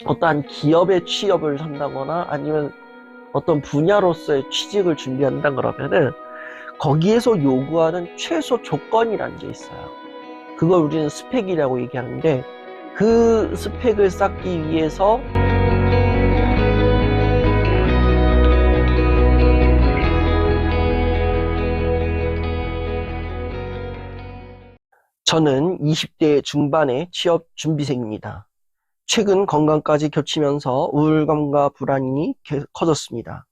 어떠한 기업에 취업을 한다거나 아니면 어떤 분야로서의 취직을 준비한다 그러면은 거기에서 요구하는 최소 조건이라는 게 있어요. 그걸 우리는 스펙이라고 얘기하는데, 그 스펙을 쌓기 위해서 저는 20대 중반의 취업 준비생입니다. 최근 건강까지 겹치면서 우울감과 불안이 커졌습니다.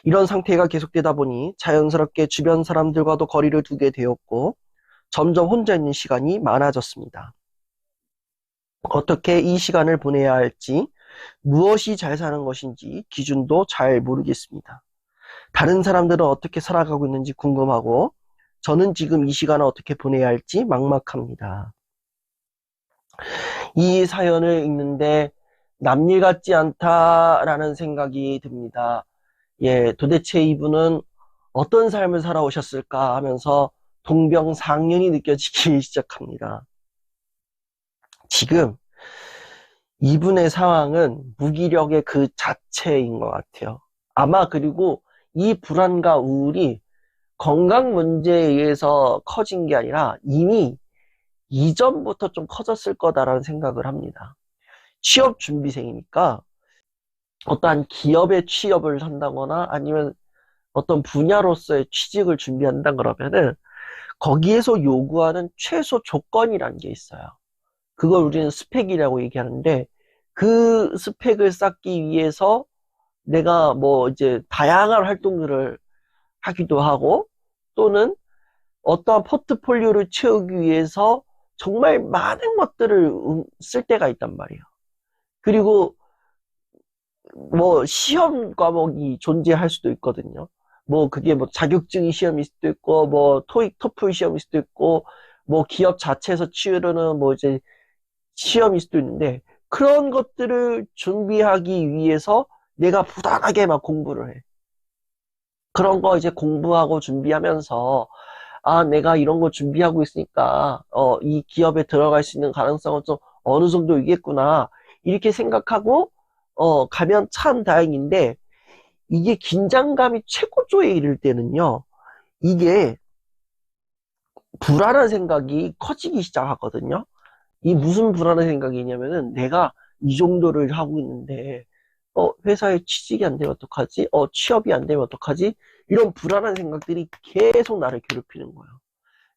이런 상태가 계속되다 보니 자연스럽게 주변 사람들과도 거리를 두게 되었고 점점 혼자 있는 시간이 많아졌습니다. 어떻게 이 시간을 보내야 할지, 무엇이 잘 사는 것인지 기준도 잘 모르겠습니다. 다른 사람들은 어떻게 살아가고 있는지 궁금하고 저는 지금 이 시간을 어떻게 보내야 할지 막막합니다. 이 사연을 읽는데 남일 같지 않다라는 생각이 듭니다. 예, 도대체 이분은 어떤 삶을 살아오셨을까 하면서 동병상련이 느껴지기 시작합니다. 지금 이분의 상황은 무기력의 그 자체인 것 같아요. 아마 그리고 이 불안과 우울이 건강 문제에 의해서 커진 게 아니라 이미 이전부터 좀 커졌을 거다라는 생각을 합니다. 취업 준비생이니까 어떠한 기업에 취업을 한다거나 아니면 어떤 분야로서의 취직을 준비한다 그러면은 거기에서 요구하는 최소 조건이라는 게 있어요. 그걸 우리는 스펙이라고 얘기하는데, 그 스펙을 쌓기 위해서 내가 뭐 이제 다양한 활동들을 하기도 하고 또는 어떠한 포트폴리오를 채우기 위해서 정말 많은 것들을 쓸 때가 있단 말이에요. 그리고 뭐 시험 과목이 존재할 수도 있거든요. 뭐 그게 뭐 자격증 시험일 수도 있고 뭐 토익 토플 시험일 수도 있고 뭐 기업 자체에서 치르는 뭐 이제 시험일 수도 있는데, 그런 것들을 준비하기 위해서 내가 부단하게 막 공부를 해. 그런 거 이제 공부하고 준비하면서 아, 내가 이런 거 준비하고 있으니까 이 기업에 들어갈 수 있는 가능성은 좀 어느 정도 있겠구나 이렇게 생각하고 가면 참 다행인데, 이게 긴장감이 최고조에 이를 때는요, 이게 불안한 생각이 커지기 시작하거든요. 이 무슨 불안한 생각이냐면은 내가 이 정도를 하고 있는데 회사에 취직이 안 되면 어떡하지? 취업이 안 되면 어떡하지? 이런 불안한 생각들이 계속 나를 괴롭히는 거예요.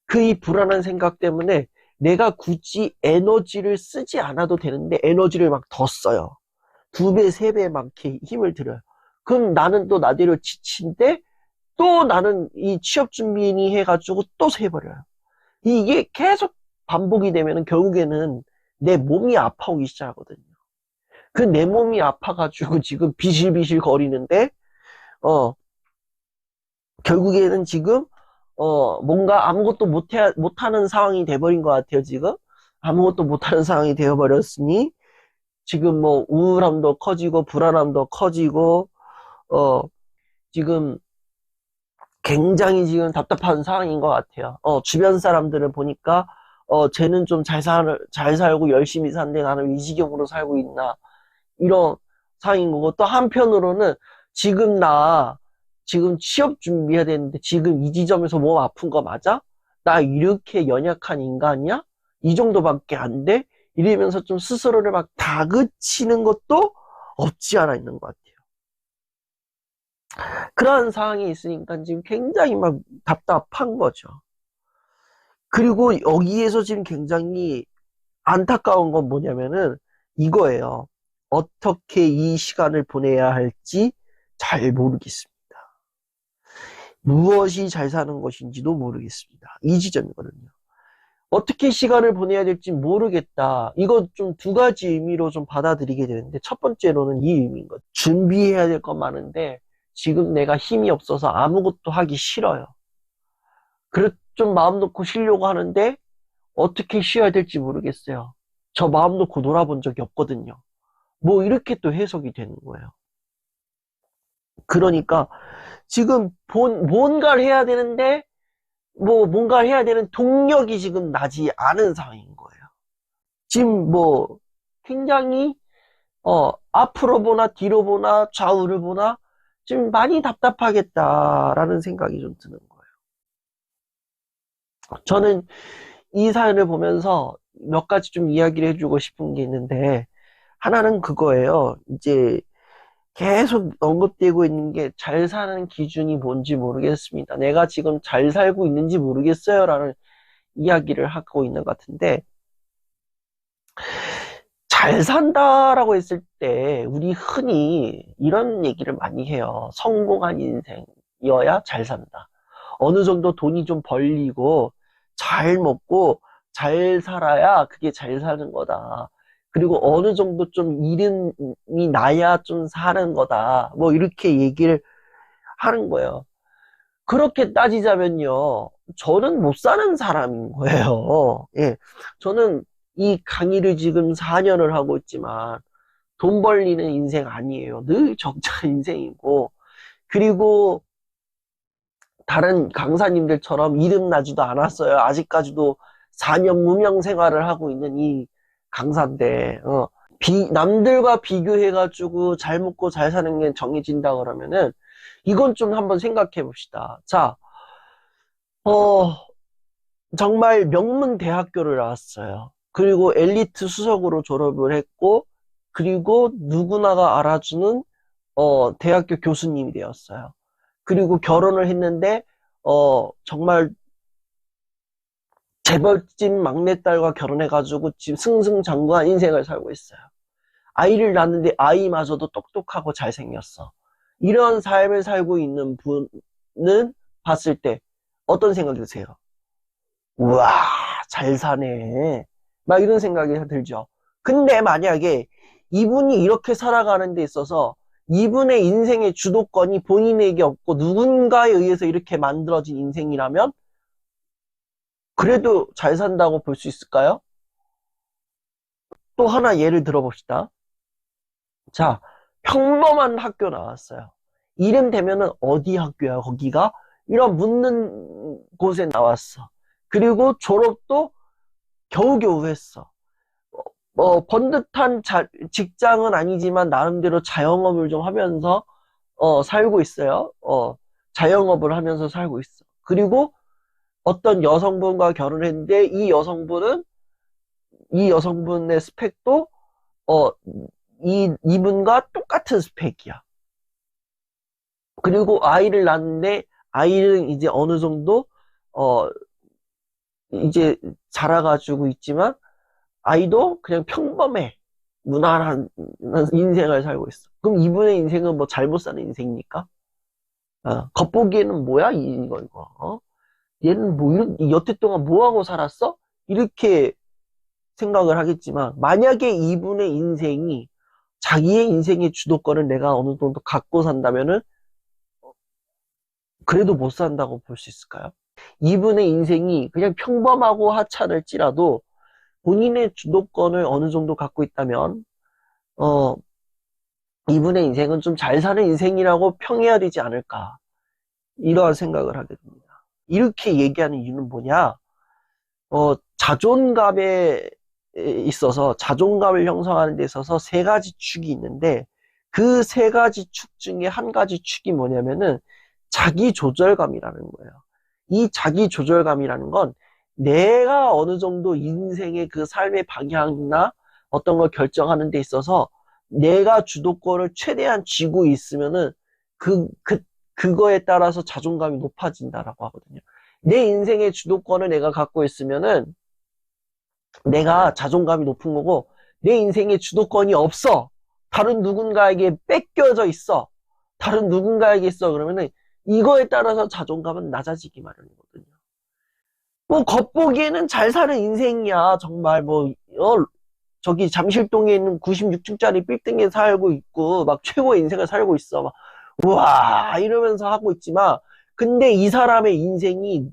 그 이 불안한 생각 때문에 내가 굳이 에너지를 쓰지 않아도 되는데 에너지를 막 더 써요. 두 배, 세 배 막 이렇게 힘을 들여요. 그럼 나는 또 나대로 지친데 또 나는 이 취업 준비니 해가지고 또 세버려요. 이게 계속 반복이 되면 결국에는 내 몸이 아파오기 시작하거든요. 그 내 몸이 아파가지고 지금 비실비실 거리는데, 어, 결국에는 지금, 뭔가 아무것도 못하는 상황이 돼버린 것 같아요, 지금. 아무것도 못하는 상황이 되어버렸으니, 지금 뭐 우울함도 커지고, 불안함도 커지고, 어, 지금 굉장히 지금 답답한 상황인 것 같아요. 주변 사람들을 보니까, 쟤는 좀 잘 살고 열심히 사는데 나는 이 지경으로 살고 있나. 이런 상황인 거고, 또 한편으로는 지금 나, 지금 취업 준비해야 되는데 지금 이 지점에서 몸 아픈 거 맞아? 나 이렇게 연약한 인간이야? 이 정도밖에 안 돼? 이러면서 좀 스스로를 막 다그치는 것도 없지 않아 있는 것 같아요. 그런 상황이 있으니까 지금 굉장히 막 답답한 거죠. 그리고 여기에서 지금 굉장히 안타까운 건 뭐냐면은 이거예요. 어떻게 이 시간을 보내야 할지 잘 모르겠습니다. 무엇이 잘 사는 것인지도 모르겠습니다. 이 지점이거든요. 어떻게 시간을 보내야 될지 모르겠다. 이거 좀 두 가지 의미로 좀 받아들이게 되는데, 첫 번째로는 이 의미인 거죠. 준비해야 될 건 많은데 지금 내가 힘이 없어서 아무것도 하기 싫어요. 그래 좀 마음 놓고 쉬려고 하는데 어떻게 쉬어야 될지 모르겠어요. 저 마음 놓고 놀아본 적이 없거든요. 뭐 이렇게 또 해석이 되는 거예요. 그러니까 지금 뭔가를 해야 되는데 뭐 뭔가를 해야 되는 동력이 지금 나지 않은 상황인 거예요. 지금 뭐 굉장히 앞으로 보나 뒤로 보나 좌우를 보나 좀 많이 답답하겠다라는 생각이 좀 드는 거예요. 저는 이 사연을 보면서 몇 가지 좀 이야기를 해주고 싶은 게 있는데, 하나는 그거예요. 이제 계속 언급되고 있는 게 잘 사는 기준이 뭔지 모르겠습니다. 내가 지금 잘 살고 있는지 모르겠어요. 라는 이야기를 하고 있는 것 같은데, 잘 산다라고 했을 때 우리 흔히 이런 얘기를 많이 해요. 성공한 인생이어야 잘 산다. 어느 정도 돈이 좀 벌리고 잘 먹고 잘 살아야 그게 잘 사는 거다. 그리고 어느 정도 좀 이름이 나야 좀 사는 거다. 뭐 이렇게 얘기를 하는 거예요. 그렇게 따지자면요. 저는 못 사는 사람인 거예요. 예. 저는 이 강의를 지금 4년을 하고 있지만 돈 벌리는 인생 아니에요. 늘 적자 인생이고, 그리고 다른 강사님들처럼 이름 나지도 않았어요. 아직까지도 4년 무명 생활을 하고 있는 이 강사인데, 남들과 비교해가지고 잘 먹고 잘 사는 게 정해진다 그러면은, 이건 좀 한번 생각해 봅시다. 자, 어, 정말 명문 대학교를 나왔어요. 그리고 엘리트 수석으로 졸업을 했고, 그리고 누구나가 알아주는 대학교 교수님이 되었어요. 그리고 결혼을 했는데, 정말 재벌집 막내딸과 결혼해가지고 지금 승승장구한 인생을 살고 있어요. 아이를 낳는데 아이마저도 똑똑하고 잘생겼어. 이런 삶을 살고 있는 분은 봤을 때 어떤 생각이 드세요? 우와, 잘 사네. 막 이런 생각이 들죠. 근데 만약에 이분이 이렇게 살아가는 데 있어서 이분의 인생의 주도권이 본인에게 없고 누군가에 의해서 이렇게 만들어진 인생이라면 그래도 잘 산다고 볼 수 있을까요? 또 하나 예를 들어봅시다. 자, 평범한 학교 나왔어요. 이름 되면은 어디 학교야, 거기가? 이런 묻는 곳에 나왔어. 그리고 졸업도 겨우겨우 했어. 번듯한 직장은 아니지만 나름대로 자영업을 좀 하면서 살고 있어요. 자영업을 하면서 살고 있어. 그리고 어떤 여성분과 결혼을 했는데 이 여성분의 스펙도 어, 이분과 똑같은 스펙이야. 그리고 아이를 낳는데 아이는 이제 어느 정도 어, 이제 자라가지고 있지만 아이도 그냥 평범해. 무난한 인생을 살고 있어. 그럼 이분의 인생은 뭐 잘못 사는 인생입니까? 겉보기에는 뭐야, 이거. 얘는 뭐, 여태 동안 뭐 하고 살았어? 이렇게 생각을 하겠지만, 만약에 이분의 인생이 자기의 인생의 주도권을 내가 어느 정도 갖고 산다면은, 그래도 못 산다고 볼 수 있을까요? 이분의 인생이 그냥 평범하고 하찮을지라도 본인의 주도권을 어느 정도 갖고 있다면, 어, 이분의 인생은 좀 잘 사는 인생이라고 평해야 되지 않을까. 이러한 생각을 하게 됩니다. 이렇게 얘기하는 이유는 뭐냐? 자존감에 있어서, 자존감을 형성하는 데 있어서 세 가지 축이 있는데, 그 세 가지 축 중에 한 가지 축이 뭐냐면은, 자기 조절감이라는 거예요. 이 자기 조절감이라는 건 내가 어느 정도 인생의 그 삶의 방향이나 어떤 걸 결정하는 데 있어서 내가 주도권을 최대한 쥐고 있으면은 그거에 따라서 자존감이 높아진다라고 하거든요. 내 인생의 주도권을 내가 갖고 있으면은 내가 자존감이 높은 거고, 내 인생의 주도권이 없어. 다른 누군가에게 뺏겨져 있어. 다른 누군가에게 있어. 그러면은 이거에 따라서 자존감은 낮아지기 마련이거든요. 뭐 겉보기에는 잘 사는 인생이야. 정말 저기 잠실동에 있는 96층짜리 빌딩에 살고 있고 막 최고의 인생을 살고 있어. 막 우와 이러면서 하고 있지만, 근데 이 사람의 인생이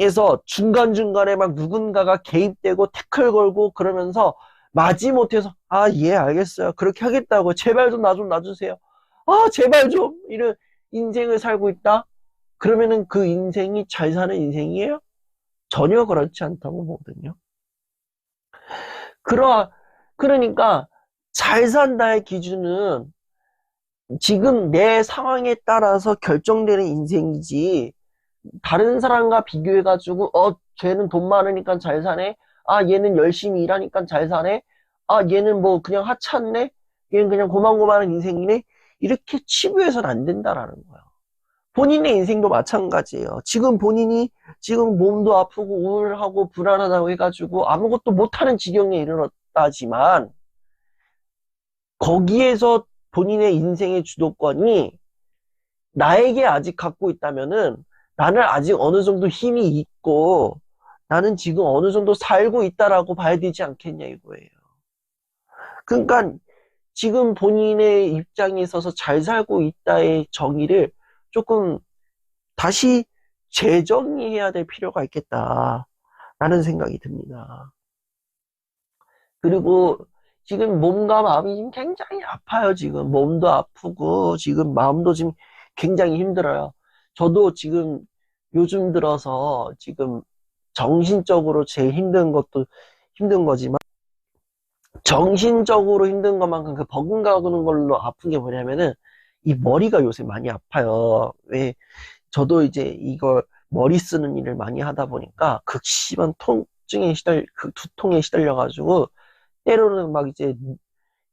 에서 중간중간에 막 누군가가 개입되고 태클 걸고 그러면서 마지못해서 예 알겠어요 그렇게 하겠다고 제발 좀 나 좀 놔주세요 제발 좀 이런 인생을 살고 있다. 그러면은 그 인생이 잘 사는 인생이에요? 전혀 그렇지 않다고 보거든요. 그러니까 잘 산다의 기준은 지금 내 상황에 따라서 결정되는 인생이지, 다른 사람과 비교해가지고, 쟤는 돈 많으니까 잘 사네? 아, 얘는 열심히 일하니까 잘 사네? 아, 얘는 뭐 그냥 하찮네? 얘는 그냥 고만고만한 인생이네? 이렇게 치부해서는 안 된다라는 거예요. 본인의 인생도 마찬가지예요. 지금 본인이 지금 몸도 아프고 우울하고 불안하다고 해가지고 아무것도 못하는 지경에 이르렀다지만, 거기에서 본인의 인생의 주도권이 나에게 아직 갖고 있다면은, 나는 아직 어느 정도 힘이 있고 나는 지금 어느 정도 살고 있다라고 봐야 되지 않겠냐 이거예요. 그러니까 지금 본인의 입장에 있어서 잘 살고 있다의 정의를 조금 다시 재정의해야 될 필요가 있겠다라는 생각이 듭니다. 그리고 지금 몸과 마음이 지금 굉장히 아파요. 지금 몸도 아프고 지금 마음도 지금 굉장히 힘들어요. 저도 지금 요즘 들어서 지금 정신적으로 제일 힘든 것도 힘든 거지만, 정신적으로 힘든 것만큼 그 버금가는 걸로 아픈 게 뭐냐면은 이 머리가 요새 많이 아파요. 왜? 저도 이제 이걸 머리 쓰는 일을 많이 하다 보니까 극심한 그 두통에 시달려가지고 때로는 막 이제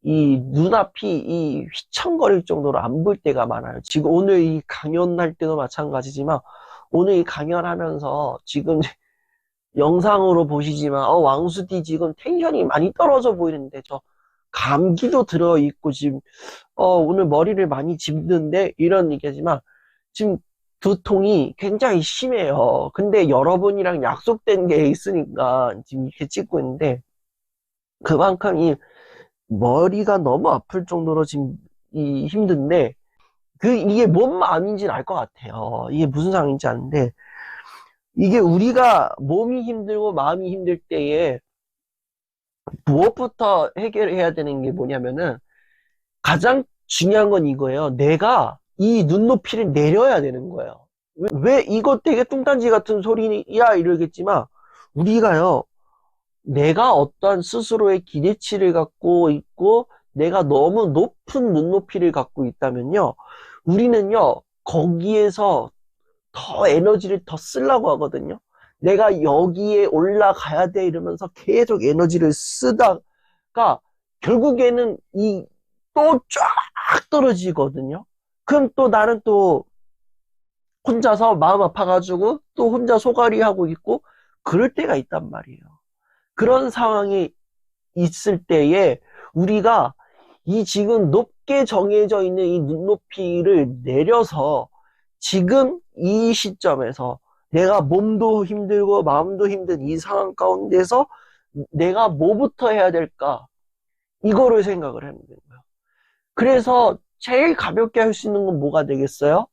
이 눈앞이 이 휘청거릴 정도로 안 볼 때가 많아요. 지금 오늘 이 강연할 때도 마찬가지지만, 오늘 이 강연하면서 지금 영상으로 보시지만 왕수디 지금 텐션이 많이 떨어져 보이는데 저 감기도 들어있고 지금 오늘 머리를 많이 짚는데 이런 얘기지만 지금 두통이 굉장히 심해요. 근데 여러분이랑 약속된 게 있으니까 지금 이렇게 찍고 있는데, 그만큼 이 머리가 너무 아플 정도로 지금 이 힘든데, 이게 뭔 마음인지는 알 것 같아요. 이게 무슨 상황인지 아는데, 이게 우리가 몸이 힘들고 마음이 힘들 때에 무엇부터 해결해야 되는 게 뭐냐면은, 가장 중요한 건 이거예요. 내가 이 눈높이를 내려야 되는 거예요. 왜 이거 되게 뚱딴지 같은 소리야 이러겠지만, 우리가요, 내가 어떤 스스로의 기대치를 갖고 있고 내가 너무 높은 눈높이를 갖고 있다면요, 우리는요 거기에서 더 에너지를 더 쓰려고 하거든요. 내가 여기에 올라가야 돼 이러면서 계속 에너지를 쓰다가 결국에는 이 또 쫙 떨어지거든요. 그럼 또 나는 또 혼자서 마음 아파가지고 또 혼자 소갈이 하고 있고 그럴 때가 있단 말이에요. 그런 상황이 있을 때에 우리가 이 지금 높게 정해져 있는 이 눈높이를 내려서 지금 이 시점에서 내가 몸도 힘들고 마음도 힘든 이 상황 가운데서 내가 뭐부터 해야 될까? 이거를 생각을 하는 거예요. 그래서 제일 가볍게 할 수 있는 건 뭐가 되겠어요?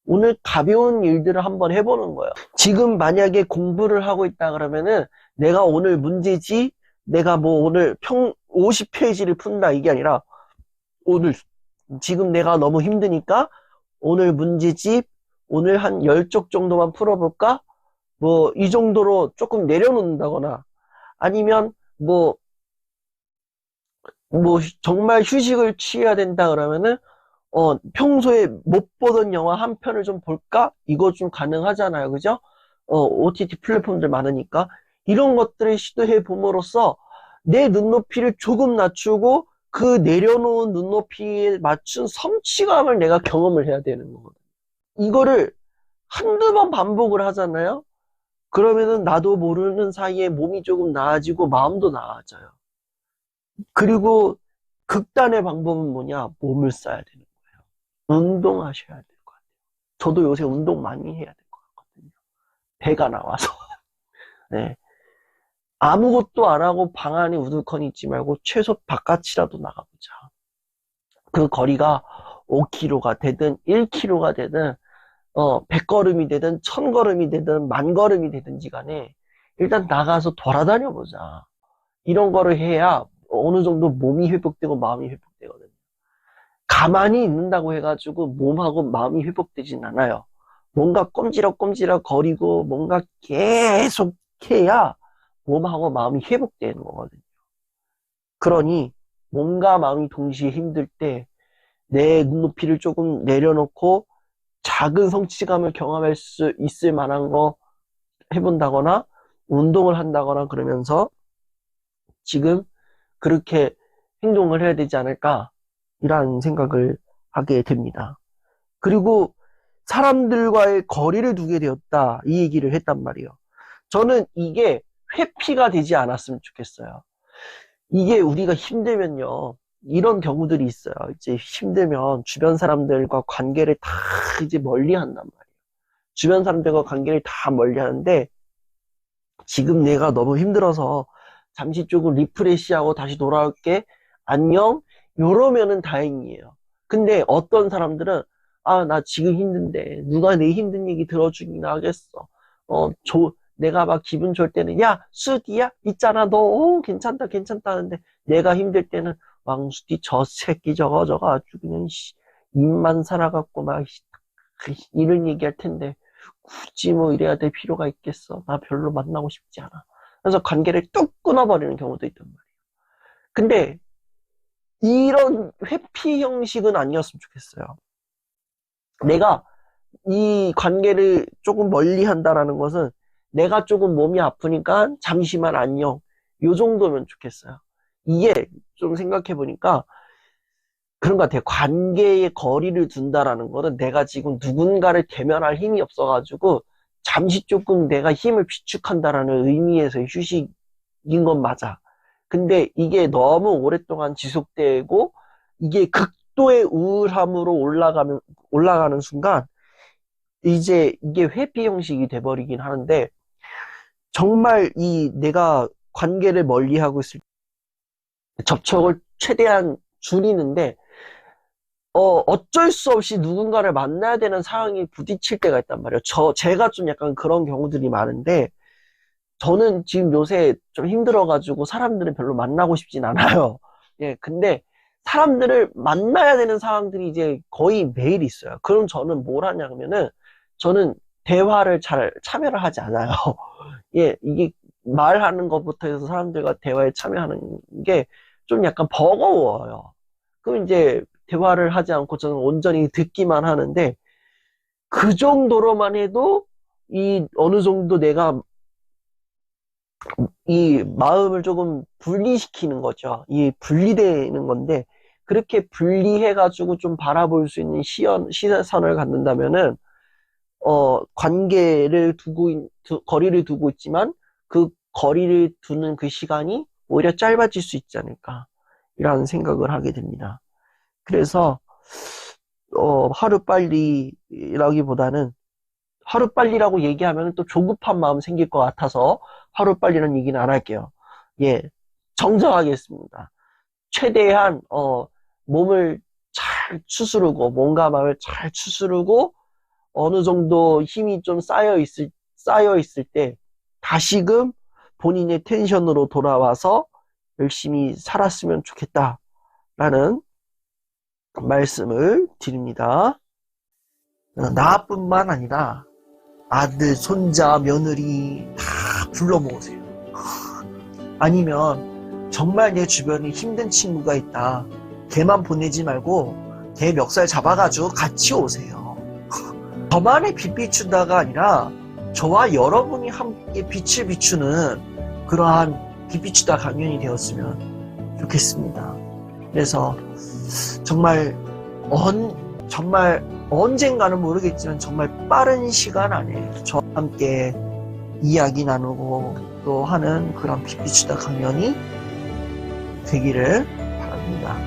오늘 가벼운 일들을 한번 해보는 거예요. 지금 만약에 공부를 하고 있다 그러면은 내가 오늘 문제지, 내가 뭐 오늘 50페이지를 푼다 이게 아니라, 오늘 지금 내가 너무 힘드니까 오늘 문제집 오늘 한 10쪽 정도만 풀어볼까? 뭐 이 정도로 조금 내려놓는다거나, 아니면 뭐 정말 휴식을 취해야 된다 그러면은 평소에 못 보던 영화 한 편을 좀 볼까? 이거 좀 가능하잖아요. 그죠? OTT 플랫폼들 많으니까. 이런 것들을 시도해 봄으로써 내 눈높이를 조금 낮추고 그 내려놓은 눈높이에 맞춘 성취감을 내가 경험을 해야 되는 거거든요. 이거를 한두 번 반복을 하잖아요? 그러면은 나도 모르는 사이에 몸이 조금 나아지고 마음도 나아져요. 그리고 극단의 방법은 뭐냐? 몸을 써야 되는 거예요. 운동하셔야 될 것 같아요. 저도 요새 운동 많이 해야 될 것 같거든요. 배가 나와서. 네. 아무것도 안 하고 방 안에 우두커니 있지 말고 최소 바깥이라도 나가보자. 그 거리가 5km가 되든 1km가 되든 100걸음이 되든 1000걸음이 되든 10,000걸음이 되든지 간에 일단 나가서 돌아다녀 보자. 이런 거를 해야 어느 정도 몸이 회복되고 마음이 회복되거든요. 가만히 있는다고 해가지고 몸하고 마음이 회복되진 않아요. 뭔가 꼼지락꼼지락 거리고 뭔가 계속 해야 몸하고 마음이 회복되는 거거든요. 그러니 몸과 마음이 동시에 힘들 때 내 눈높이를 조금 내려놓고 작은 성취감을 경험할 수 있을 만한 거 해본다거나 운동을 한다거나 그러면서 지금 그렇게 행동을 해야 되지 않을까 이런 생각을 하게 됩니다. 그리고 사람들과의 거리를 두게 되었다 이 얘기를 했단 말이에요. 저는 이게 회피가 되지 않았으면 좋겠어요. 이게 우리가 힘들면요 이런 경우들이 있어요. 이제 힘들면 주변 사람들과 관계를 다 이제 멀리 한단 말이에요. 주변 사람들과 관계를 다 멀리 하는데 지금 내가 너무 힘들어서 잠시 조금 리프레시하고 다시 돌아올게 안녕 이러면은 다행이에요. 근데 어떤 사람들은 아 나 지금 힘든데 누가 내 힘든 얘기 들어주기나 하겠어. 내가 막 기분 좋을 때는 야 수디야 있잖아 너 괜찮다 괜찮다 하는데 내가 힘들 때는 왕수디 저 새끼 저거 아주 그냥 입만 살아갖고 막 이런 얘기할 텐데 굳이 뭐 이래야 될 필요가 있겠어. 나 별로 만나고 싶지 않아. 그래서 관계를 뚝 끊어버리는 경우도 있단 말이에요. 근데 이런 회피 형식은 아니었으면 좋겠어요. 내가 이 관계를 조금 멀리 한다라는 것은 내가 조금 몸이 아프니까 잠시만 안녕 요 정도면 좋겠어요. 이게 좀 생각해보니까 그런 것 같아요. 관계에 거리를 둔다라는 거는 내가 지금 누군가를 대면할 힘이 없어가지고 잠시 조금 내가 힘을 비축한다라는 의미에서의 휴식인 건 맞아. 근데 이게 너무 오랫동안 지속되고 이게 극도의 우울함으로 올라가는 순간 이제 이게 회피 형식이 돼버리긴 하는데 정말 내가 관계를 멀리하고 있을 때 접촉을 최대한 줄이는데 어쩔 수 없이 누군가를 만나야 되는 상황이 부딪힐 때가 있단 말이에요. 제가 좀 약간 그런 경우들이 많은데, 저는 지금 요새 좀 힘들어가지고 사람들을 별로 만나고 싶진 않아요. 예, 근데 사람들을 만나야 되는 상황들이 이제 거의 매일 있어요. 그럼 저는 뭘 하냐면은, 저는 대화를 잘 참여를 하지 않아요. 예, 이게 말하는 것부터 해서 사람들과 대화에 참여하는 게 좀 약간 버거워요. 그럼 이제 대화를 하지 않고 저는 온전히 듣기만 하는데 그 정도로만 해도 어느 정도 내가 이 마음을 조금 분리시키는 거죠. 이 분리되는 건데 그렇게 분리해가지고 좀 바라볼 수 있는 시선을 갖는다면은 관계를 거리를 두고 있지만 그 거리를 두는 그 시간이 오히려 짧아질 수 있지 않을까 이라는 생각을 하게 됩니다. 그래서 하루빨리라기보다는 하루빨리라고 얘기하면 또 조급한 마음 생길 것 같아서 하루빨리라는 얘기는 안 할게요. 예, 정정하겠습니다. 최대한 몸을 잘 추스르고 몸과 마음을 잘 추스르고 어느 정도 힘이 좀 쌓여 있을 때 다시금 본인의 텐션으로 돌아와서 열심히 살았으면 좋겠다라는 말씀을 드립니다. 나뿐만 아니라 아들, 손자, 며느리 다 불러 모으세요. 아니면 정말 내 주변에 힘든 친구가 있다. 걔만 보내지 말고 걔 멱살 잡아가지고 같이 오세요. 저만의 빛 비춘다가 아니라 저와 여러분이 함께 빛을 비추는 그러한 빛 비추다 강연이 되었으면 좋겠습니다. 그래서 정말 언젠가는 모르겠지만 정말 빠른 시간 안에 저와 함께 이야기 나누고 또 하는 그런 빛 비추다 강연이 되기를 바랍니다.